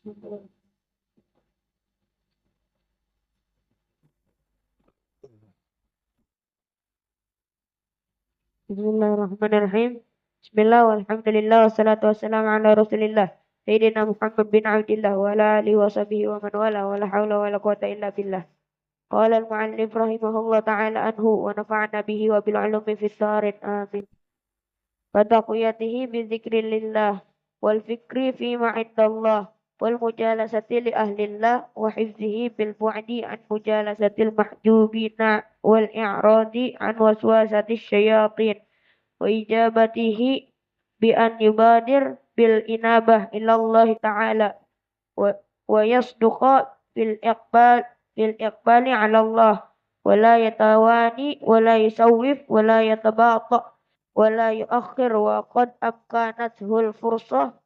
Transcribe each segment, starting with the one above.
Bismillahirrahmanirrahim. Bismillah walhamdulillah wassalatu wassalamu ala Rasulillah Sayyidina Muhammad bin Abdillah wa ala alihi wa sahbihi wa man wala wa la hawla wa la quwata illa billah. Qala al-mu'allif rahimahullah ta'ala anhu wa nafa'ana bihi wa bil ulumi fid dharin amin. Fataqiyatihi bi dzikrillah wal fikri fi ma indallah wal mujalasati li ahlillah wa hifzihi bil bu'di an mujalasatil mahjubina wal i'radi an waswasatis syayatin wa ijabatihi bi an yubadir bil inabah ilallah ta'ala wa yasduqa bil iqbali ala Allah wa la yatawani wa la yusawwif wa la yatabata wa la yuakhir wa qad amkanathu al fursah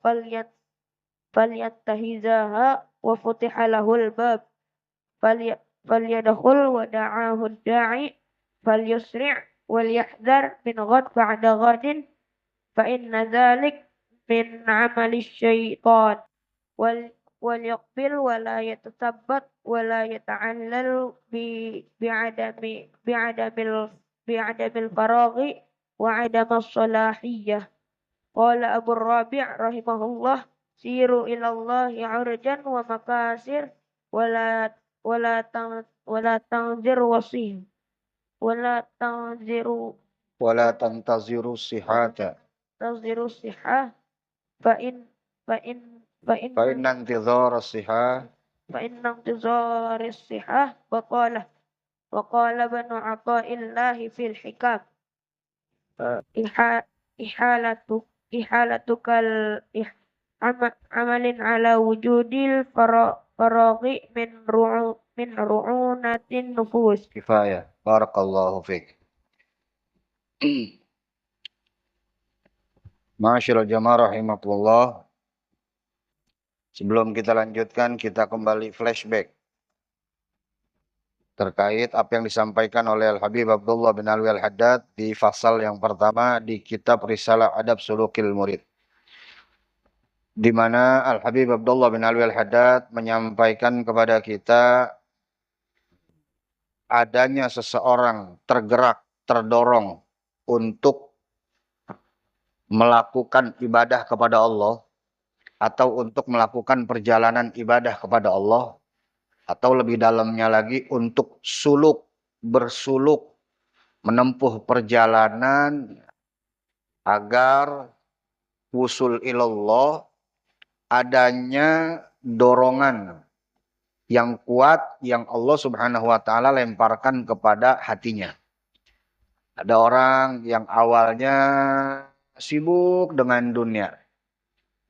falyantahizaha wa futiha lahul bab falyadkhul wa da'ahu ad-da'i falyusri' wal yahdhar min ghad ba'da ghadin fa inna dhalik min 'amali syaitan wal yaqbil wa la yatasabbat wa la yata'allal bi'adamil faraghi wa 'adamas salahiyah. Qala Abu Rabi' rahimahullah siru ilallahi 'urjan wa makasir wala tanzir wasih wala tanziru wala tantaziru sihata tanziru sihah fa in fa in fa in fa inna intizara sihah fa inna intizari sihah wa qala banu ata'illahi fil hikam ihalatu ihalatukal amalin ala wujudil faraghi min ru'unatin nufus. kifayah. Barakallahu fiik. Ma'asyiral jamaah rahimakumullah. Sebelum kita lanjutkan, kita kembali flashback terkait apa yang disampaikan oleh Al-Habib Abdullah bin Alwi Al-Haddad di fasal yang pertama di kitab Risalah Adab Sulukil Murid, di mana Al-Habib Abdullah bin Alwi Al-Haddad menyampaikan kepada kita adanya seseorang tergerak, terdorong untuk melakukan ibadah kepada Allah atau untuk melakukan perjalanan ibadah kepada Allah, atau lebih dalamnya lagi untuk bersuluk, menempuh perjalanan agar wusul ilallah, adanya dorongan yang kuat yang Allah Subhanahu wa taala lemparkan kepada hatinya. Ada orang yang awalnya sibuk dengan dunia,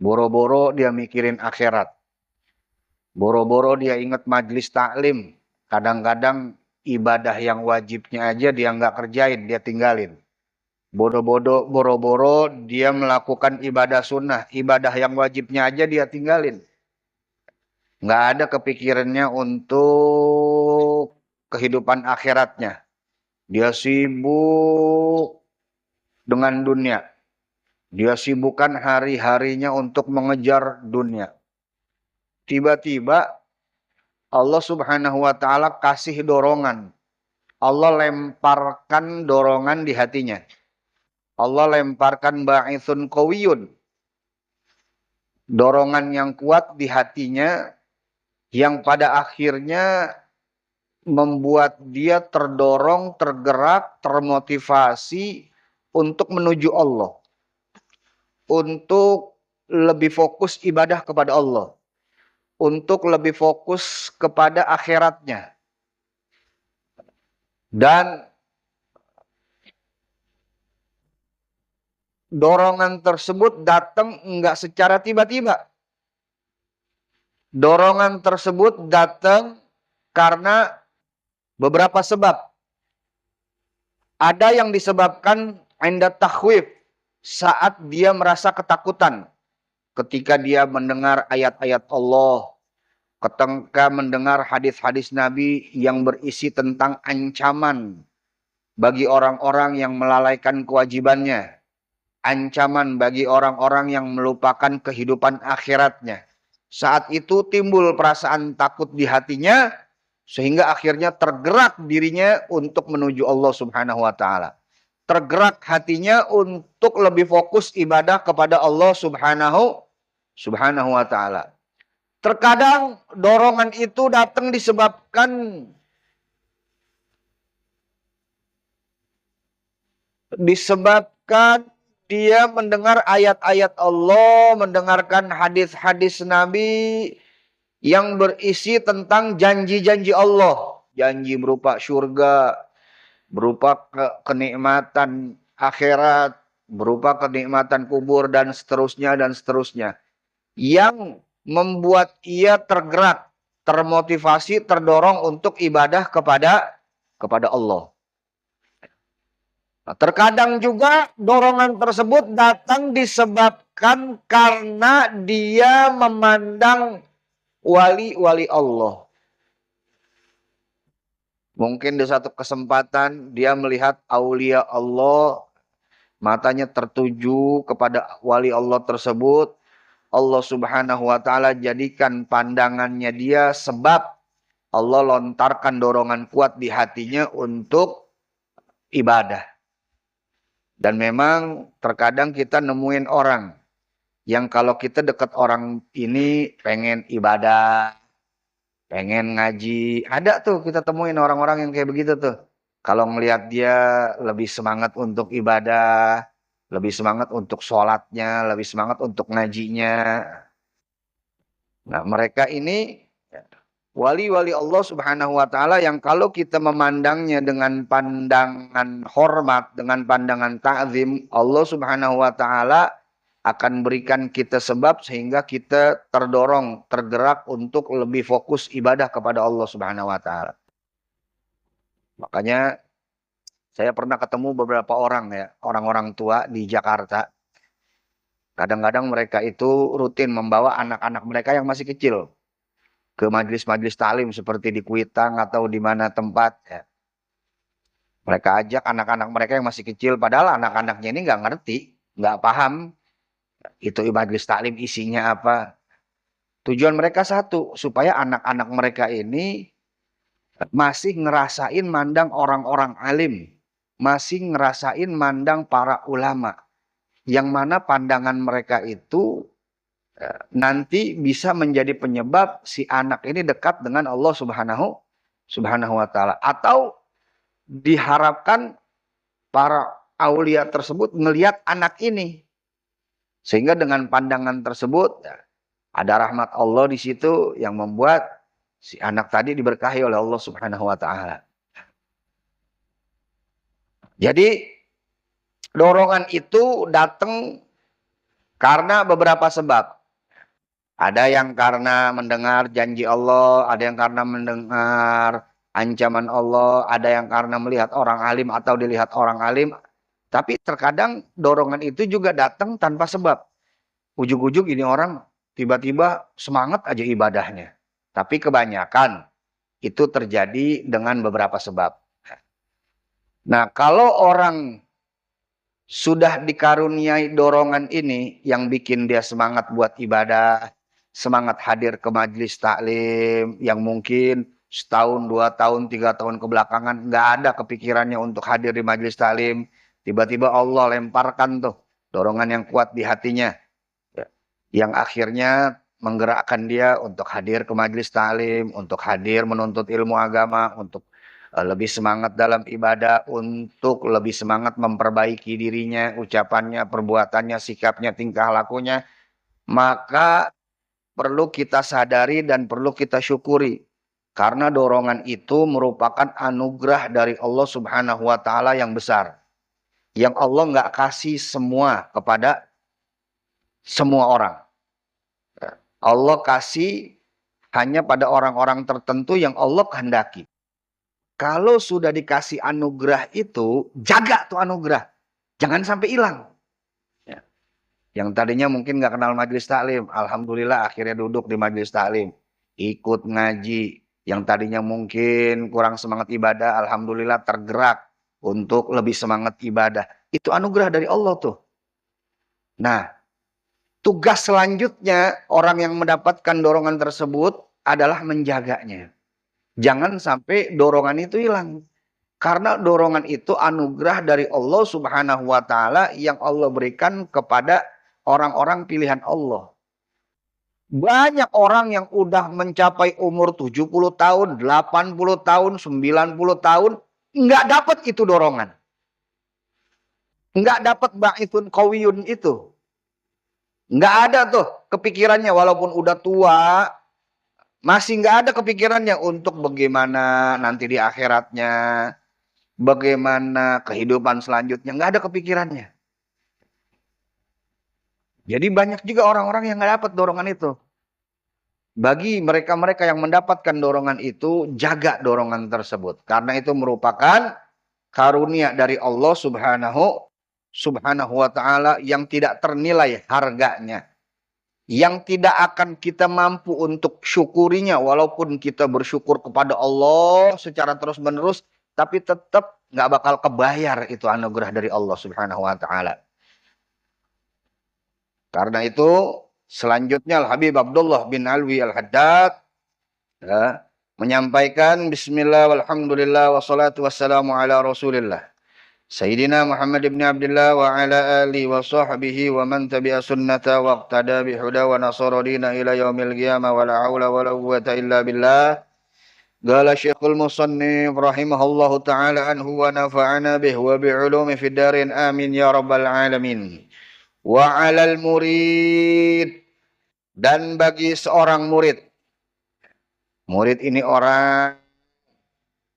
boro-boro dia mikirin akhirat. Boro-boro dia ingat majlis taklim. Kadang-kadang ibadah yang wajibnya aja dia nggak kerjain, dia tinggalin. Boro-boro dia melakukan ibadah sunnah. Ibadah yang wajibnya aja dia tinggalin. Nggak ada kepikirannya untuk kehidupan akhiratnya. Dia sibuk dengan dunia. Dia sibukkan hari-harinya untuk mengejar dunia. Tiba-tiba Allah Subhanahu wa taala kasih dorongan. Allah lemparkan dorongan di hatinya. Allah lemparkan ba'ithun qawiyun. Dorongan yang kuat di hatinya yang pada akhirnya membuat dia terdorong, tergerak, termotivasi untuk menuju Allah. Untuk lebih fokus ibadah kepada Allah. Untuk lebih fokus kepada akhiratnya. Dan dorongan tersebut datang enggak secara tiba-tiba. Dorongan tersebut datang karena beberapa sebab. Ada yang disebabkan inda takhwif, saat dia merasa ketakutan. Ketika dia mendengar ayat-ayat Allah, ketika mendengar hadis-hadis Nabi yang berisi tentang ancaman bagi orang-orang yang melalaikan kewajibannya, ancaman bagi orang-orang yang melupakan kehidupan akhiratnya, Saat itu timbul perasaan takut di hatinya, sehingga akhirnya tergerak dirinya untuk menuju Allah Subhanahu wa Ta'ala. Tergerak hatinya untuk lebih fokus ibadah kepada Allah Subhanahu wa Ta'ala. Terkadang dorongan itu datang disebabkan dia mendengar ayat-ayat Allah, mendengarkan hadis-hadis Nabi yang berisi tentang janji-janji Allah. Janji berupa surga, berupa kenikmatan akhirat, berupa kenikmatan kubur, dan seterusnya, dan seterusnya. Yang membuat ia tergerak, termotivasi, terdorong untuk ibadah kepada Allah. Nah, terkadang juga dorongan tersebut datang disebabkan karena dia memandang wali-wali Allah. Mungkin di satu kesempatan dia melihat aulia Allah, matanya tertuju kepada wali Allah tersebut. Allah Subhanahu wa Ta'ala jadikan pandangannya dia sebab Allah lontarkan dorongan kuat di hatinya untuk ibadah. Dan memang terkadang kita nemuin orang yang kalau kita dekat orang ini pengen ibadah, pengen ngaji. Ada tuh kita temuin orang-orang yang kayak begitu tuh. Kalau ngelihat dia lebih semangat untuk ibadah, lebih semangat untuk sholatnya, lebih semangat untuk ngajinya. Nah, mereka ini wali-wali Allah Subhanahu wa Ta'ala yang kalau kita memandangnya dengan pandangan hormat, dengan pandangan ta'zim, Allah Subhanahu wa Ta'ala akan berikan kita sebab sehingga kita terdorong, tergerak untuk lebih fokus ibadah kepada Allah Subhanahu wa Ta'ala. Makanya saya pernah ketemu beberapa orang ya, orang-orang tua di Jakarta. Kadang-kadang mereka itu rutin membawa anak-anak mereka yang masih kecil ke majelis-majelis taklim seperti di Kuitang atau di mana tempat ya. Mereka ajak anak-anak mereka yang masih kecil, padahal anak-anaknya ini nggak ngerti, nggak paham itu majelis taklim isinya apa. Tujuan mereka satu, supaya anak-anak mereka ini masih ngerasain mandang orang-orang alim, masih ngerasain mandang para ulama, yang mana pandangan mereka itu nanti bisa menjadi penyebab si anak ini dekat dengan Allah Subhanahu wa Ta'ala. Atau diharapkan para aulia tersebut melihat anak ini. Sehingga dengan pandangan tersebut ada rahmat Allah di situ yang membuat si anak tadi diberkahi oleh Allah Subhanahu wa Ta'ala. Jadi dorongan itu datang karena beberapa sebab. Ada yang karena mendengar janji Allah, ada yang karena mendengar ancaman Allah, ada yang karena melihat orang alim atau dilihat orang alim. Tapi terkadang dorongan itu juga datang tanpa sebab. Ujug-ujug ini orang tiba-tiba semangat aja ibadahnya. Tapi kebanyakan itu terjadi dengan beberapa sebab. Nah, kalau orang sudah dikaruniai dorongan ini yang bikin dia semangat buat ibadah, semangat hadir ke majelis taklim yang mungkin setahun, 2 tahun, 3 tahun kebelakangan nggak ada kepikirannya untuk hadir di majelis taklim. Tiba-tiba Allah lemparkan tuh dorongan yang kuat di hatinya. Yang akhirnya menggerakkan dia untuk hadir ke majelis taklim, untuk hadir menuntut ilmu agama, untuk lebih semangat dalam ibadah, untuk lebih semangat memperbaiki dirinya, ucapannya, perbuatannya, sikapnya, tingkah lakunya. Maka perlu kita sadari dan perlu kita syukuri. Karena dorongan itu merupakan anugerah dari Allah Subhanahu wa Ta'ala yang besar. Yang Allah nggak kasih semua kepada semua orang. Allah kasih hanya pada orang-orang tertentu yang Allah kehendaki. Kalau sudah dikasih anugerah itu, jaga tuh anugerah. Jangan sampai hilang. Yang tadinya mungkin nggak kenal majelis taklim, alhamdulillah akhirnya duduk di majelis taklim, ikut ngaji. Yang tadinya mungkin kurang semangat ibadah, alhamdulillah tergerak untuk lebih semangat ibadah. Itu anugerah dari Allah tuh. Nah, tugas selanjutnya orang yang mendapatkan dorongan tersebut adalah menjaganya. Jangan sampai dorongan itu hilang. Karena dorongan itu anugerah dari Allah Subhanahu wa taala yang Allah berikan kepada orang-orang pilihan Allah. Banyak orang yang udah mencapai umur 70 tahun, 80 tahun, 90 tahun, nggak dapat itu dorongan. Nggak dapat ba'ithun qawiyun itu. Nggak ada tuh kepikirannya walaupun udah tua, masih nggak ada kepikirannya untuk bagaimana nanti di akhiratnya, bagaimana kehidupan selanjutnya, nggak ada kepikirannya. Jadi banyak juga orang-orang yang nggak dapat dorongan itu. Bagi mereka-mereka yang mendapatkan dorongan itu, jaga dorongan tersebut. Karena itu merupakan karunia dari Allah subhanahu wa ta'ala yang tidak ternilai harganya. Yang tidak akan kita mampu untuk syukurinya. Walaupun kita bersyukur kepada Allah secara terus-menerus, tapi tetap nggak bakal kebayar itu anugerah dari Allah subhanahu wa ta'ala. Karena itu selanjutnya Al-Habib Abdullah bin Alwi Al-Haddad menyampaikan bismillah walhamdulillah wassalatu wassalamu ala rasulillah Sayyidina Muhammad ibn Abdullah wa ala alihi wa sahbihi wa man tabi'a sunnata wa iqtada bihuda wa nasara dina ila yaumil qiyamah wa la hawla wa la quwwata illa billah. Qala Syekhul Musannif rahimahullahu ta'ala anhu wa nafa'ana bih wa bi'ulumi fid darin amin ya rabbal alamin. Wa 'alal murid, dan bagi seorang murid. Murid ini orang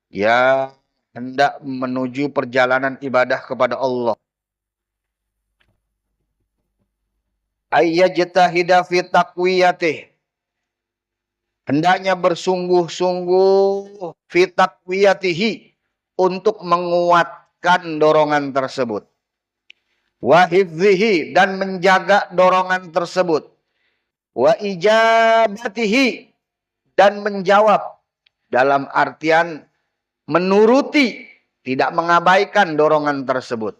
yang hendak menuju perjalanan ibadah kepada Allah. Ayyajtahida fi taqwiyatih. Hendaknya bersungguh-sungguh fi taqwiyatihi untuk menguatkan dorongan tersebut. Wa hifzihi, dan menjaga dorongan tersebut. Wa ijabatihi, dan menjawab dalam artian menuruti, tidak mengabaikan dorongan tersebut.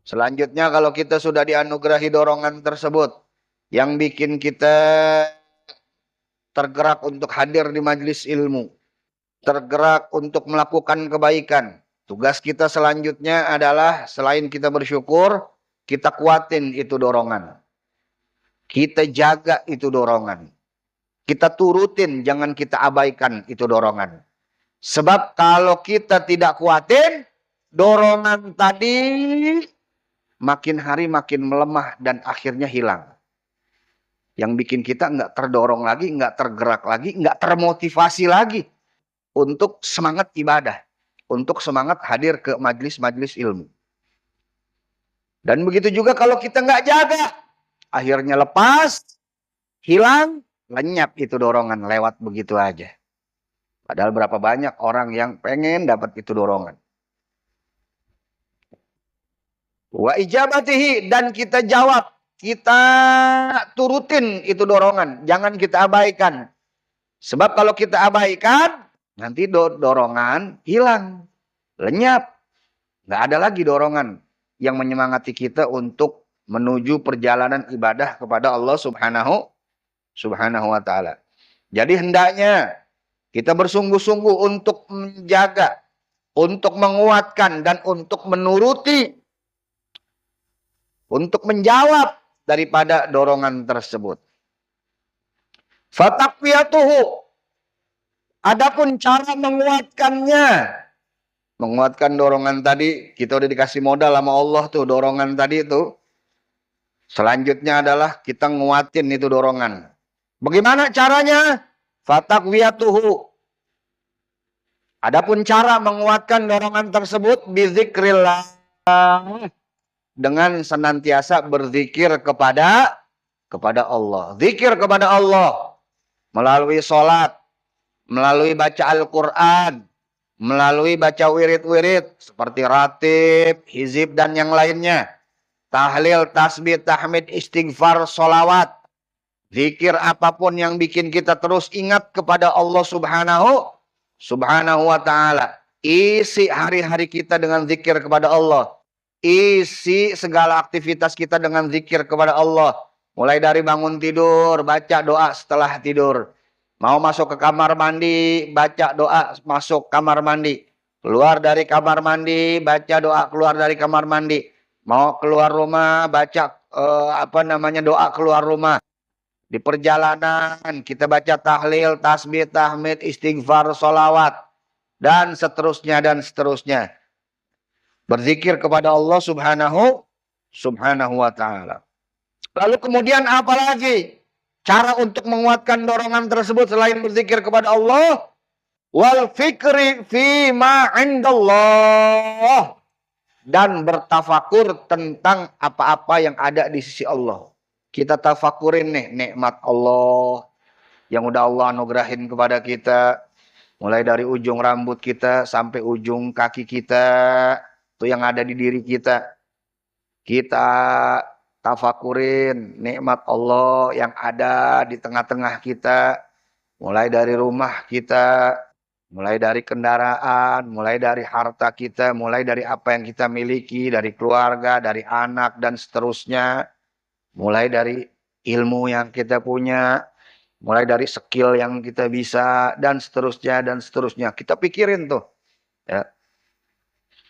Selanjutnya kalau kita sudah dianugerahi dorongan tersebut yang bikin kita tergerak untuk hadir di majelis ilmu, tergerak untuk melakukan kebaikan, tugas kita selanjutnya adalah selain kita bersyukur, kita kuatin itu dorongan. Kita jaga itu dorongan. Kita turutin, jangan kita abaikan itu dorongan. Sebab kalau kita tidak kuatin, dorongan tadi makin hari makin melemah dan akhirnya hilang. Yang bikin kita nggak terdorong lagi, nggak tergerak lagi, nggak termotivasi lagi untuk semangat ibadah. Untuk semangat hadir ke majelis-majelis ilmu. Dan begitu juga kalau kita nggak jaga, akhirnya lepas, hilang, lenyap itu dorongan, lewat begitu aja. Padahal berapa banyak orang yang pengen dapat itu dorongan. Wa ijabatihi, dan kita jawab, kita turutin itu dorongan, jangan kita abaikan. Sebab kalau kita abaikan, nanti dorongan hilang, lenyap. Nggak ada lagi dorongan yang menyemangati kita untuk menuju perjalanan ibadah kepada Allah subhanahu wa ta'ala. Jadi hendaknya kita bersungguh-sungguh untuk menjaga, untuk menguatkan, dan untuk menuruti, untuk menjawab daripada dorongan tersebut. Fataqwiyatuhu, adapun cara menguatkannya, menguatkan dorongan tadi, kita udah dikasih modal sama Allah tuh, dorongan tadi itu. Selanjutnya adalah kita nguatin itu dorongan. Bagaimana caranya? Fataqwiyatuhu. Adapun cara menguatkan dorongan tersebut, bizikrillah, dengan senantiasa berzikir kepada Allah. Zikir kepada Allah melalui sholat, melalui baca Al-Quran, melalui baca wirid-wirid seperti ratib, hizib, dan yang lainnya. Tahlil, tasbih, tahmid, istighfar, sholawat. Zikir apapun yang bikin kita terus ingat kepada Allah subhanahu wa ta'ala. Isi hari-hari kita dengan zikir kepada Allah. Isi segala aktivitas kita dengan zikir kepada Allah. Mulai dari bangun tidur, baca doa setelah tidur. Mau masuk ke kamar mandi, baca doa masuk kamar mandi. Keluar dari kamar mandi, baca doa keluar dari kamar mandi. Mau keluar rumah, baca doa keluar rumah. Di perjalanan kita baca tahlil, tasbih, tahmid, istighfar, solawat. Dan seterusnya dan seterusnya. Berzikir kepada Allah subhanahu wa ta'ala. Lalu kemudian apa lagi? Cara untuk menguatkan dorongan tersebut selain berzikir kepada Allah. Wal fikri fima indallah. Dan bertafakur tentang apa-apa yang ada di sisi Allah. Kita tafakurin nih nikmat Allah yang udah Allah anugerahin kepada kita. Mulai dari ujung rambut kita sampai ujung kaki kita. Itu yang ada di diri kita. Kita tafakurin nikmat Allah yang ada di tengah-tengah kita. Mulai dari rumah kita, mulai dari kendaraan, mulai dari harta kita, mulai dari apa yang kita miliki, dari keluarga, dari anak, dan seterusnya. Mulai dari ilmu yang kita punya, mulai dari skill yang kita bisa, dan seterusnya, dan seterusnya. Kita pikirin tuh. Ya.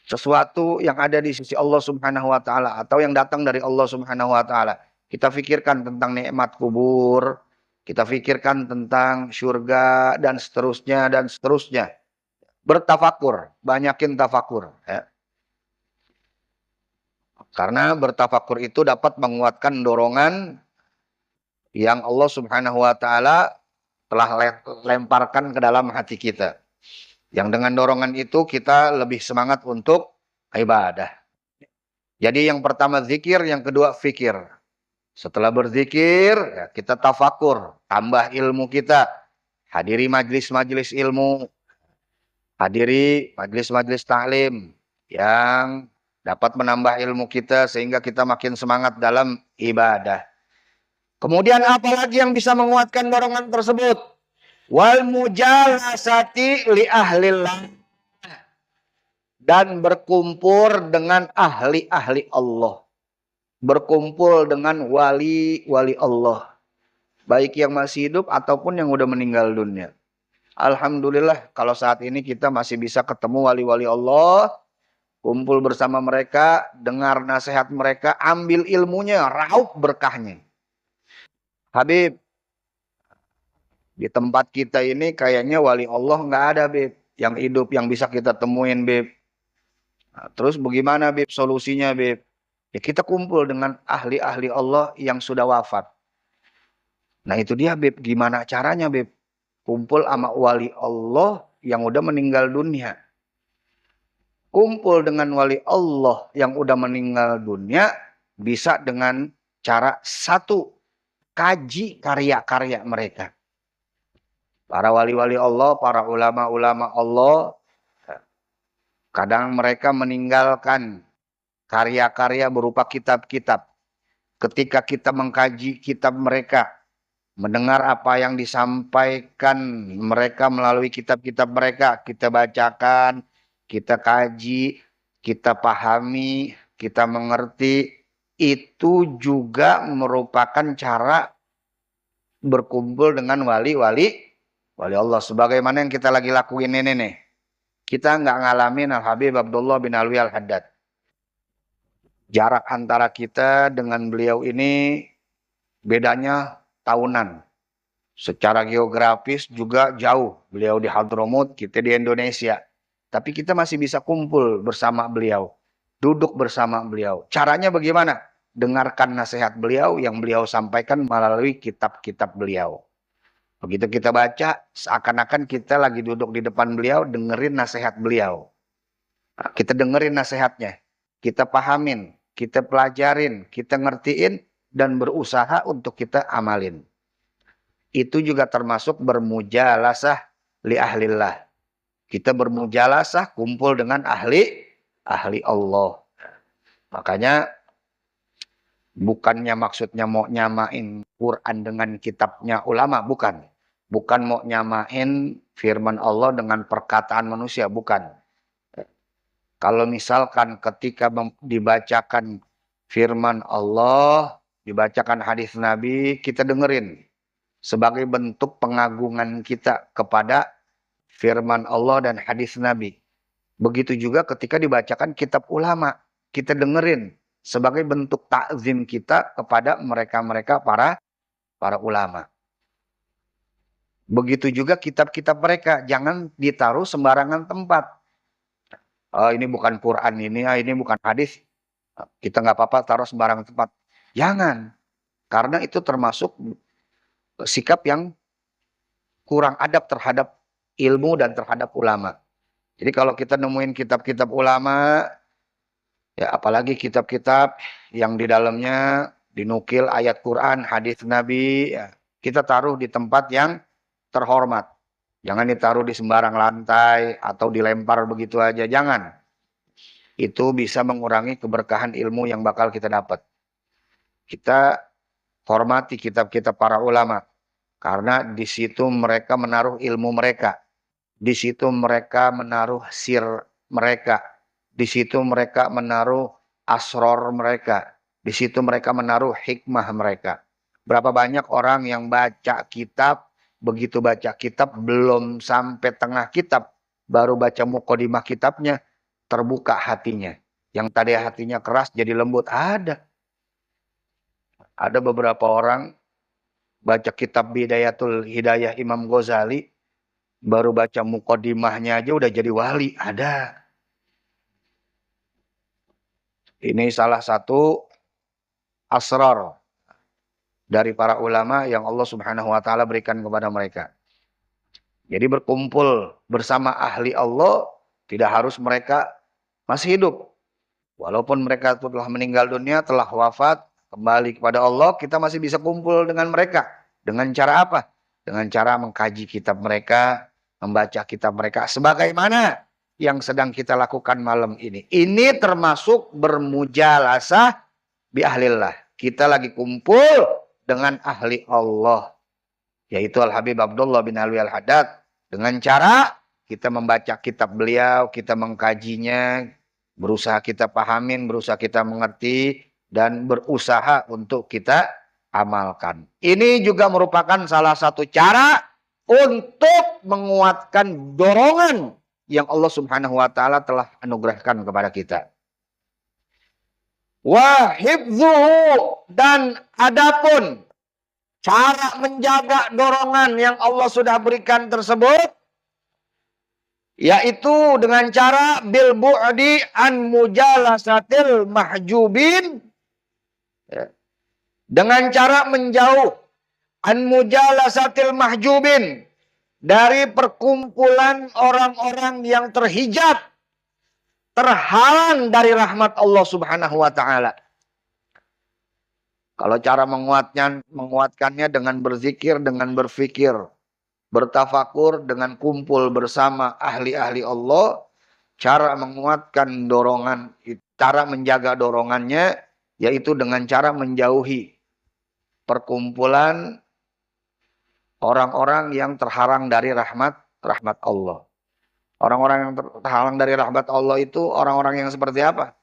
Sesuatu yang ada di sisi Allah subhanahu wa ta'ala atau yang datang dari Allah subhanahu wa ta'ala. Kita pikirkan tentang nikmat kubur, kita pikirkan tentang surga dan seterusnya dan seterusnya. Bertafakur, banyakin tafakur. Ya. Karena bertafakur itu dapat menguatkan dorongan yang Allah subhanahu wa ta'ala telah lemparkan ke dalam hati kita. Yang dengan dorongan itu kita lebih semangat untuk ibadah. Jadi yang pertama zikir, yang kedua fikir. Setelah berzikir, ya kita tafakur, tambah ilmu kita. Hadiri majlis-majlis ilmu. Hadiri majlis-majlis taklim yang dapat menambah ilmu kita sehingga kita makin semangat dalam ibadah. Kemudian apa lagi yang bisa menguatkan dorongan tersebut? Wal mujalasati li ahlillah. Dan berkumpul dengan ahli-ahli Allah. Berkumpul dengan wali-wali Allah. Baik yang masih hidup ataupun yang udah meninggal dunia. Alhamdulillah kalau saat ini kita masih bisa ketemu wali-wali Allah. Kumpul bersama mereka, dengar nasihat mereka, ambil ilmunya, raup berkahnya. Habib, di tempat kita ini kayaknya wali Allah nggak ada, Beb. Yang hidup, yang bisa kita temuin, Beb. Nah, terus bagaimana, Beb, solusinya, Beb? Ya kita kumpul dengan ahli-ahli Allah yang sudah wafat. Nah itu dia, Beb. Gimana caranya, Beb? Kumpul sama wali Allah yang udah meninggal dunia. Kumpul dengan wali Allah yang udah meninggal dunia bisa dengan cara satu, kaji karya-karya mereka. Para wali-wali Allah, para ulama-ulama Allah, kadang mereka meninggalkan karya-karya berupa kitab-kitab. Ketika kita mengkaji kitab mereka, mendengar apa yang disampaikan mereka melalui kitab-kitab mereka, kita bacakan, kita kaji, kita pahami, kita mengerti, itu juga merupakan cara berkumpul dengan wali-wali Allah. Sebagaimana yang kita lagi lakuin ini nih. Kita nggak ngalamin Al-Habib Abdullah bin Alwi Al-Haddad. Jarak antara kita dengan beliau ini bedanya tahunan. Secara geografis juga jauh. Beliau di Hadramut, kita di Indonesia. Tapi kita masih bisa kumpul bersama beliau. Duduk bersama beliau. Caranya bagaimana? Dengarkan nasihat beliau yang beliau sampaikan melalui kitab-kitab beliau. Begitu kita baca, seakan-akan kita lagi duduk di depan beliau, dengerin nasihat beliau. Nah, kita dengerin nasihatnya. Kita pahamin, kita pelajarin, kita ngertiin, dan berusaha untuk kita amalin. Itu juga termasuk bermujalasah li ahlillah. Kita bermujalasah, kumpul dengan ahli Allah. Makanya bukannya maksudnya mau nyamain Quran dengan kitabnya ulama, bukan. Bukan mau nyamain firman Allah dengan perkataan manusia, bukan. Kalau misalkan ketika dibacakan firman Allah, dibacakan hadis Nabi, kita dengerin sebagai bentuk pengagungan kita kepada firman Allah dan hadis Nabi. Begitu juga ketika dibacakan kitab ulama, kita dengerin sebagai bentuk takzim kita kepada mereka-mereka para ulama. Begitu juga kitab-kitab mereka, jangan ditaruh sembarangan tempat. Ini bukan Quran ini bukan hadis. Kita nggak apa-apa taruh sembarangan tempat. Jangan, karena itu termasuk sikap yang kurang adab terhadap ilmu dan terhadap ulama. Jadi kalau kita nemuin kitab-kitab ulama, ya apalagi kitab-kitab yang di dalamnya dinukil ayat Quran, hadis Nabi, ya, kita taruh di tempat yang terhormat. Jangan ditaruh di sembarang lantai atau dilempar begitu aja, jangan. Itu bisa mengurangi keberkahan ilmu yang bakal kita dapat. Kita hormati kitab-kitab para ulama, karena di situ mereka menaruh ilmu mereka. Di situ mereka menaruh sir mereka. Di situ mereka menaruh asror mereka. Di situ mereka menaruh hikmah mereka. Berapa banyak orang yang baca kitab, begitu baca kitab belum sampai tengah kitab, baru baca muqaddimah kitabnya, terbuka hatinya. Yang tadi hatinya keras jadi lembut. Ada beberapa orang baca kitab Bidayatul Hidayah Imam Ghazali, baru baca muqaddimahnya aja udah jadi wali. Ada. Ini salah satu asrar dari para ulama yang Allah Subhanahu wa taala berikan kepada mereka. Jadi berkumpul bersama ahli Allah tidak harus mereka masih hidup. Walaupun mereka telah meninggal dunia, telah wafat, kembali kepada Allah, kita masih bisa kumpul dengan mereka. Dengan cara apa? Dengan cara mengkaji kitab mereka, membaca kitab mereka. Sebagaimana yang sedang kita lakukan malam ini. Ini termasuk bermujalasah bi ahlillah. Kita lagi kumpul dengan ahli Allah. Yaitu Al-Habib Abdullah bin Alwi Al-Haddad. Dengan cara kita membaca kitab beliau, kita mengkajinya, berusaha kita pahamin, berusaha kita mengerti, dan berusaha untuk kita amalkan. Ini juga merupakan salah satu cara untuk menguatkan dorongan yang Allah Subhanahu wa taala telah anugerahkan kepada kita. Wa hifdzuhu, dan adapun cara menjaga dorongan yang Allah sudah berikan tersebut, yaitu dengan cara bil bu'di an mujalasatil mahjubin, dengan cara menjauh an mujalasatil mahjubin, dari perkumpulan orang-orang yang terhijab, terhalang dari rahmat Allah Subhanahu wa taala. Kalau cara menguatkannya dengan berzikir, dengan berfikir, bertafakur, dengan kumpul bersama ahli-ahli Allah, cara menguatkan dorongan, cara menjaga dorongannya, yaitu dengan cara menjauhi perkumpulan orang-orang yang terhalang dari rahmat Allah. Orang-orang yang terhalang dari rahmat Allah itu orang-orang yang seperti apa?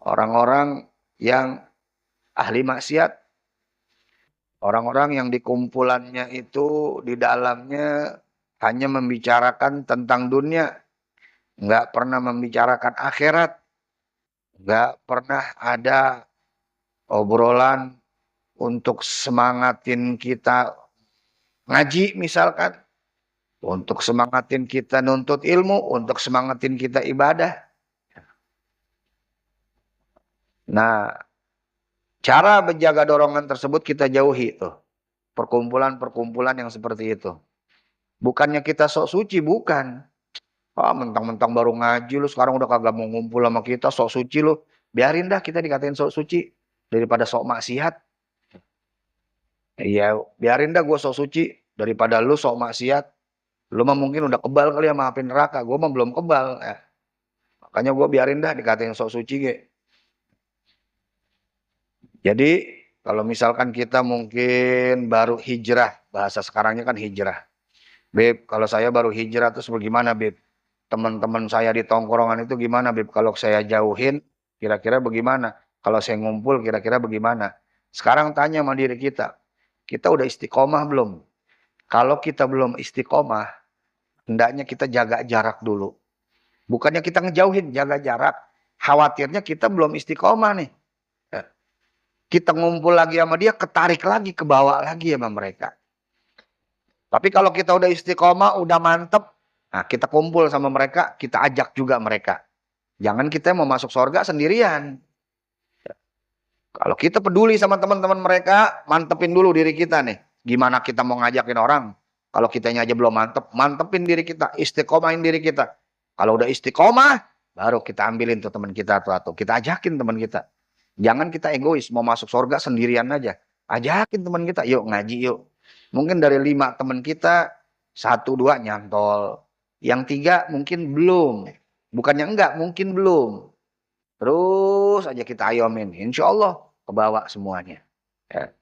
Orang-orang yang ahli maksiat. Orang-orang yang di kumpulannya itu di dalamnya hanya membicarakan tentang dunia. Nggak pernah membicarakan akhirat. Nggak pernah ada obrolan untuk semangatin kita ngaji misalkan. Untuk semangatin kita nuntut ilmu. Untuk semangatin kita ibadah. Nah, cara menjaga dorongan tersebut kita jauhi tuh. Perkumpulan-perkumpulan yang seperti itu. Bukannya kita sok suci, bukan. Mentang-mentang baru ngaji lu sekarang udah kagak mau ngumpul sama kita, sok suci lu. Biarin dah kita dikatain sok suci daripada sok maksiat. Iya, biarin dah gue sok suci daripada lu sok maksiat. Lu mah mungkin udah kebal kali sama api neraka, gue mah belum kebal. Ya. Makanya gue biarin dah dikatain sok suci ge. Jadi kalau misalkan kita mungkin baru hijrah, bahasa sekarangnya kan hijrah. Beb, kalau saya baru hijrah terus bagaimana, Beb? Teman-teman saya di tongkrongan itu gimana, Beb? Kalau saya jauhin, kira-kira bagaimana? Kalau saya ngumpul, kira-kira bagaimana? Sekarang tanya sama diri kita udah istiqomah belum? Kalau kita belum istiqomah, hendaknya kita jaga jarak dulu. Bukannya kita ngejauhin, jaga jarak. Khawatirnya kita belum istiqomah nih. Kita ngumpul lagi sama dia, ketarik lagi, kebawa lagi sama mereka. Tapi kalau kita udah istiqomah, udah mantep, nah kita kumpul sama mereka, kita ajak juga mereka. Jangan kita mau masuk surga sendirian. Kalau kita peduli sama teman-teman mereka, mantepin dulu diri kita nih. Gimana kita mau ngajakin orang? Kalau kitanya aja belum mantep, mantepin diri kita, istiqomahin diri kita. Kalau udah istiqomah, baru kita ambilin tuh teman kita atau kita ajakin teman kita. Jangan kita egois, mau masuk surga sendirian aja. Ajakin teman kita, yuk ngaji yuk. Mungkin dari 5 teman kita, 1-2 nyantol. Yang 3 mungkin belum. Bukannya enggak, mungkin belum. Terus aja kita ayomin. Insya Allah kebawa semuanya. Ya.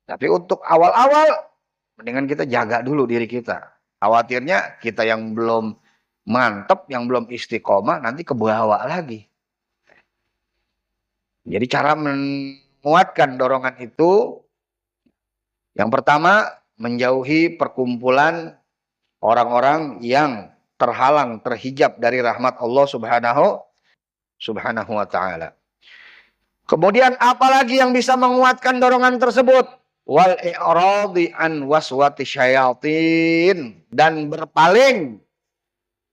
Tapi untuk awal-awal, mendingan kita jaga dulu diri kita. Khawatirnya kita yang belum mantep, yang belum istiqomah, nanti kebawa lagi. Jadi cara menguatkan dorongan itu, yang pertama, menjauhi perkumpulan orang-orang yang terhalang, terhijab dari rahmat Allah Subhanahu wa ta'ala. Kemudian apalagi yang bisa menguatkan dorongan tersebut? Wal i'radi an waswati syayatin, dan berpaling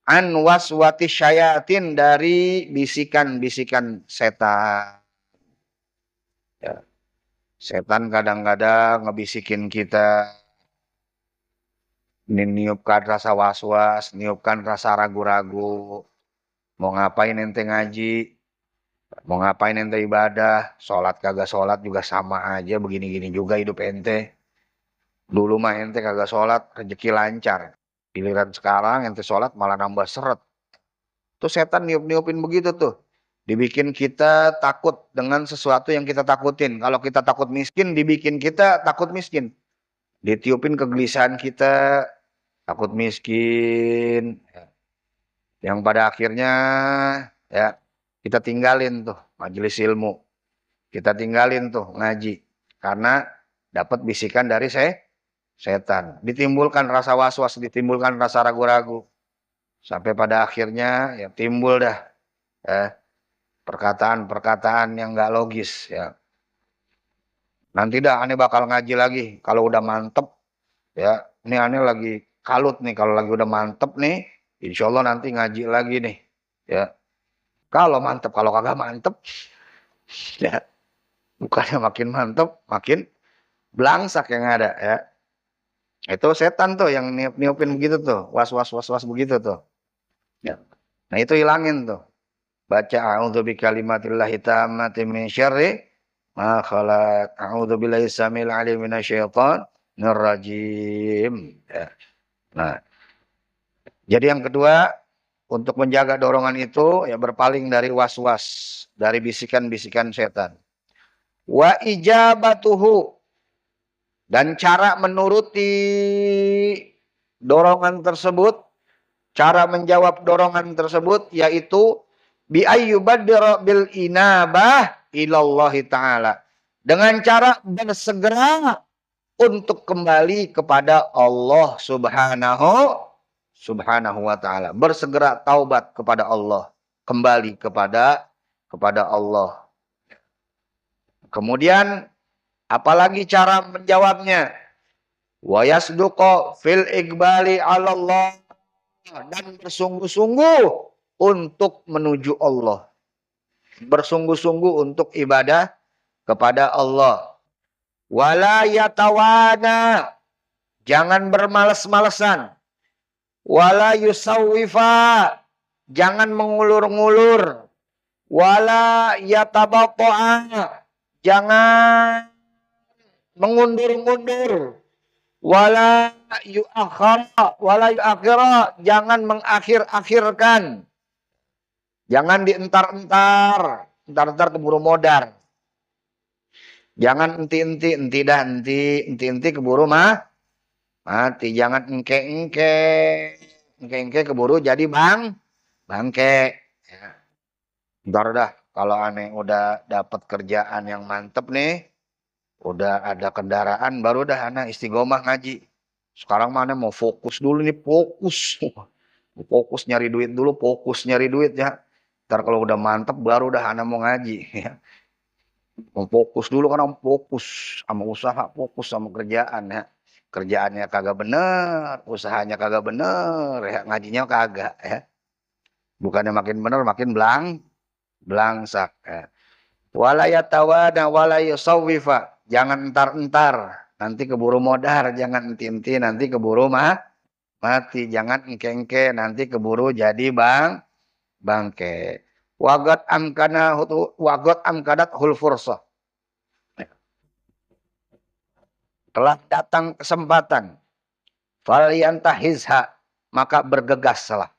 an waswati syayatin, dari bisikan-bisikan setan. Ya. Setan kadang-kadang ngebisikin kita, niupkan rasa was-was, niupkan rasa ragu-ragu. Mau ngapain ente ngaji? Mau ngapain ente ibadah? Sholat kagak sholat juga sama aja, begini-gini juga hidup ente. Dulu mah ente kagak sholat, rezeki lancar. Giliran sekarang ente sholat malah nambah seret. Tuh setan niup-niupin begitu tuh. Dibikin kita takut dengan sesuatu yang kita takutin. Kalau kita takut miskin, dibikin kita takut miskin. Ditiupin kegelisahan kita, takut miskin. Yang pada akhirnya ya kita tinggalin tuh majelis ilmu. Kita tinggalin tuh ngaji. Karena dapat bisikan dari setan. Ditimbulkan rasa was-was, ditimbulkan rasa ragu-ragu. Sampai pada akhirnya ya timbul dah perkataan-perkataan yang nggak logis ya. Nanti dah aneh bakal ngaji lagi kalau udah mantep ya. Ini aneh lagi kalut nih kalau lagi udah mantep nih. Insya Allah nanti ngaji lagi nih ya. Kalau mantep, kalau kagak mantep ya, bukannya makin mantep, makin belangsak yang ada ya. Itu setan tuh yang niupin begitu tuh, was-was begitu tuh. Ya. Nah itu hilangin tuh. Baca a'udzu bikalimatillahi tammati min syarri ma khalaq. A'udzu billahi samil alim minasyaitonir rajim. Ya. Nah, jadi yang kedua, untuk menjaga dorongan itu ya berpaling dari was-was, dari bisikan-bisikan setan. Wa ijabatuhu, dan cara menuruti dorongan tersebut, cara menjawab dorongan tersebut yaitu bi ayyubadira bil inabah ilallahi ta'ala. Dengan cara bersegera untuk kembali kepada Allah Subhanahu wa ta'ala. Bersegera taubat kepada Allah. Kembali kepada Allah. Kemudian apalagi cara menjawabnya? Wa yasduqa fil iqbali 'ala Allah, dan bersungguh-sungguh untuk menuju Allah. Bersungguh-sungguh untuk ibadah kepada Allah. Wala yatawana, jangan bermalas-malesan. Wala yusawwifa, jangan mengulur-ngulur. Wala yatabaqa'a, jangan mengundur-mundur. Wala yuakhira, jangan mengakhir-akhirkan. Jangan dientar-entar, entar-entar keburu modar. Jangan enti keburu mati. Jangan engke keburu jadi bangke. Ya. Ntar dah kalau aneh udah dapat kerjaan yang mantep nih, udah ada kendaraan, baru dah anak istiqomah ngaji. Sekarang mana mau fokus dulu nih, fokus. Fokus nyari duit dulu, fokus nyari duit ya. Ntar kalau udah mantep baru dah anak mau ngaji. Ya. Mau fokus dulu kan fokus sama usaha, fokus sama kerjaan ya. Kerjaannya kagak bener, usahanya kagak bener, ya ngajinya kagak ya. Bukannya makin bener, makin belangsak. Ya. Wala yatawana wala yusawwifa. Jangan entar-entar. Nanti keburu modar. Jangan enti-enti. Nanti keburu mati. Jangan engke-engke. Nanti keburu jadi bangke. Wagot amkadat hulfursa. Telah datang kesempatan. Falyantahizha. Maka bergegaslah.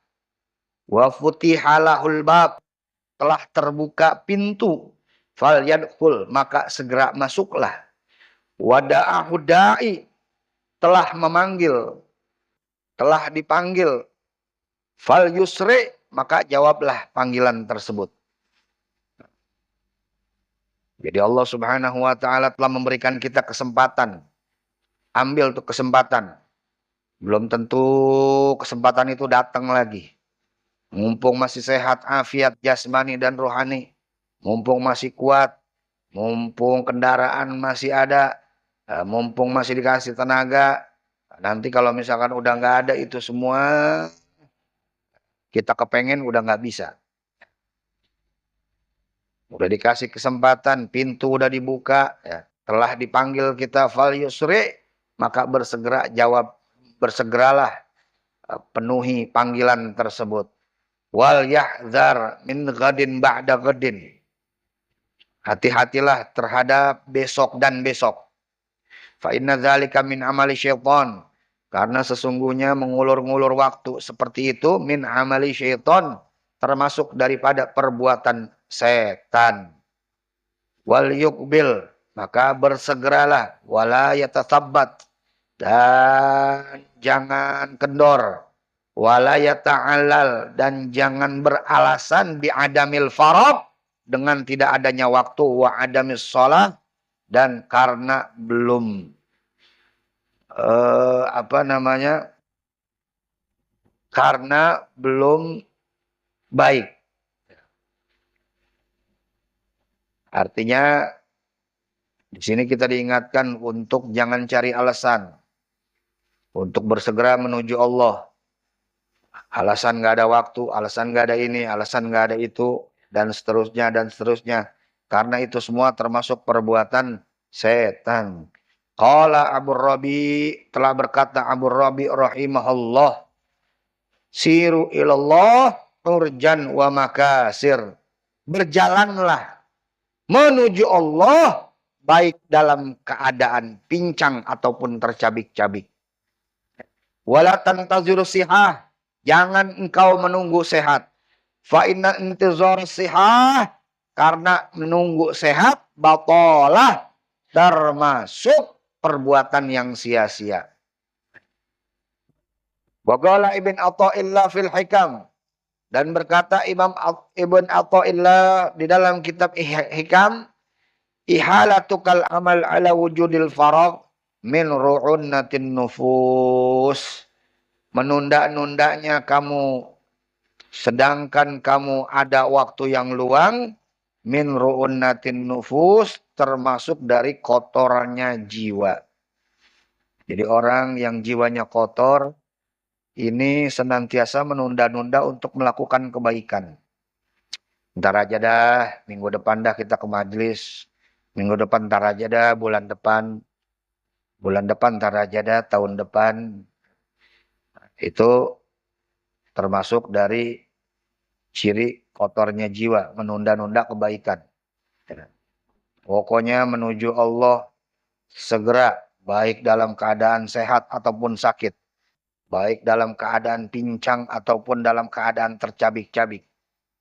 Wa futihalahul bab. Telah terbuka pintu. Falyadkhul, maka segera masuklah. Wada'ahu da'i, telah memanggil, telah dipanggil. Fal yusri, maka jawablah panggilan tersebut. Jadi Allah Subhanahu wa taala telah memberikan kita kesempatan. Ambil tuh kesempatan. Belum tentu kesempatan itu datang lagi. Mumpung masih sehat, afiat jasmani dan rohani. Mumpung masih kuat, mumpung kendaraan masih ada, mumpung masih dikasih tenaga. Nanti kalau misalkan udah nggak ada itu semua, kita kepengen udah nggak bisa. Udah dikasih kesempatan, pintu udah dibuka, ya. Telah dipanggil kita fal yusri, maka bersegeralah penuhi panggilan tersebut. Wal yahzar min ghadin ba'da ghadin. Hati-hatilah terhadap besok dan besok. Fa inna dzalika min amali syaitan. Karena sesungguhnya mengulur-ngulur waktu seperti itu min amali syaitan, termasuk daripada perbuatan setan. Wal yuqbil, maka bersegeralah, wala yatasabbat, dan jangan kendor, wala yata'allal, dan jangan beralasan bi'adamil farad, dengan tidak adanya waktu, wa adamis shalah, dan karena belum karena belum baik. Artinya di sini kita diingatkan untuk jangan cari alasan, untuk bersegera menuju Allah. Alasan nggak ada waktu, alasan nggak ada ini, alasan nggak ada itu, dan seterusnya dan seterusnya. Karena itu semua termasuk perbuatan setan. Qala Abu Rabi, telah berkata Abu Rabi rahimahullah, siru ilallah urjan wa makasir. Berjalanlah menuju Allah baik dalam keadaan pincang ataupun tercabik-cabik. Wala tantaziru sihah, jangan engkau menunggu sehat. Fa inna intizar sihah, karena menunggu sehat batalah, termasuk perbuatan yang sia-sia. Wa qala Ibn Athaillah fil Hikam, dan berkata Imam Ibn Athaillah di dalam kitab Hikam, ihalatukal amal ala wujudil faragh min ru'unnatin nufus. Menunda-nundanya kamu sedangkan kamu ada waktu yang luang, min ru'unnatin nufus, termasuk dari kotorannya jiwa. Jadi orang yang jiwanya kotor ini senantiasa menunda-nunda untuk melakukan kebaikan. Ntar aja dah, minggu depan dah kita ke majelis. Minggu depan ntar aja dah, bulan depan ntar aja dah, tahun depan. Itu termasuk dari ciri kotornya jiwa, menunda-nunda kebaikan. Pokoknya menuju Allah segera, baik dalam keadaan sehat ataupun sakit. Baik dalam keadaan pincang ataupun dalam keadaan tercabik-cabik.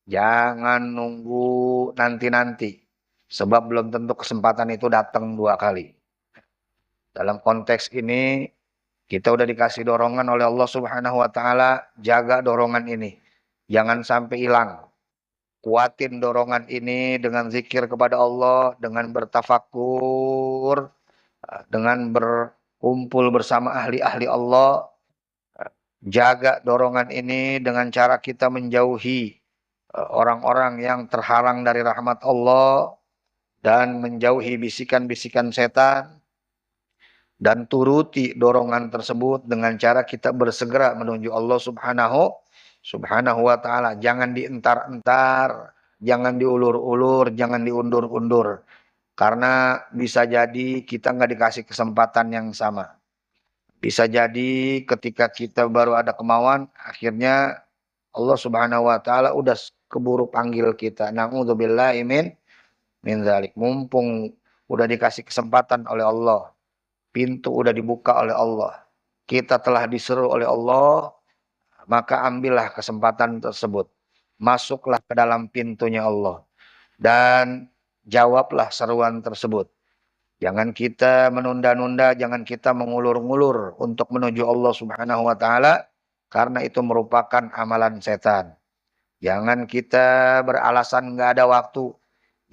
Jangan nunggu nanti-nanti. Sebab belum tentu kesempatan itu datang 2 kali. Dalam konteks ini, kita udah dikasih dorongan oleh Allah Subhanahu wa taala, jaga dorongan ini. Jangan sampai hilang. Kuatin dorongan ini dengan zikir kepada Allah, dengan bertafakur, dengan berkumpul bersama ahli-ahli Allah. Jaga dorongan ini dengan cara kita menjauhi orang-orang yang terhalang dari rahmat Allah dan menjauhi bisikan-bisikan setan, dan turuti dorongan tersebut dengan cara kita bersegera menuju Allah Subhanahu wa taala. Jangan dientar-entar, jangan diulur-ulur, jangan diundur-undur. Karena bisa jadi kita nggak dikasih kesempatan yang sama. Bisa jadi ketika kita baru ada kemauan, akhirnya Allah Subhanahu wa taala udah keburu panggil kita. Na'udzubillahi min dzalik. Mumpung udah dikasih kesempatan oleh Allah, pintu udah dibuka oleh Allah, kita telah diseru oleh Allah, maka ambillah kesempatan tersebut. Masuklah ke dalam pintunya Allah dan jawablah seruan tersebut. Jangan kita menunda-nunda, jangan kita mengulur-ngulur untuk menuju Allah Subhanahu wa taala, karena itu merupakan amalan setan. Jangan kita beralasan nggak ada waktu.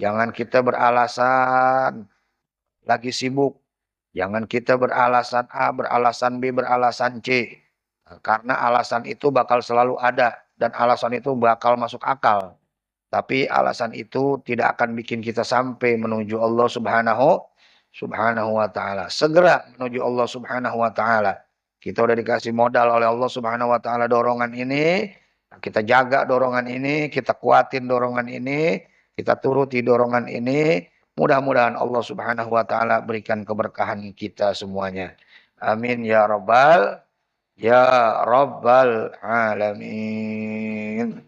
Jangan kita beralasan lagi sibuk. Jangan kita beralasan A, beralasan B, beralasan C. Karena alasan itu bakal selalu ada dan alasan itu bakal masuk akal. Tapi alasan itu tidak akan bikin kita sampai menuju Allah Subhanahu wa taala. Segera menuju Allah Subhanahu wa taala. Kita udah dikasih modal oleh Allah Subhanahu wa taala dorongan ini. Kita jaga dorongan ini, kita kuatin dorongan ini, kita turuti dorongan ini. Mudah-mudahan Allah Subhanahu wa taala berikan keberkahan kita semuanya. Amin ya rabbal alamin.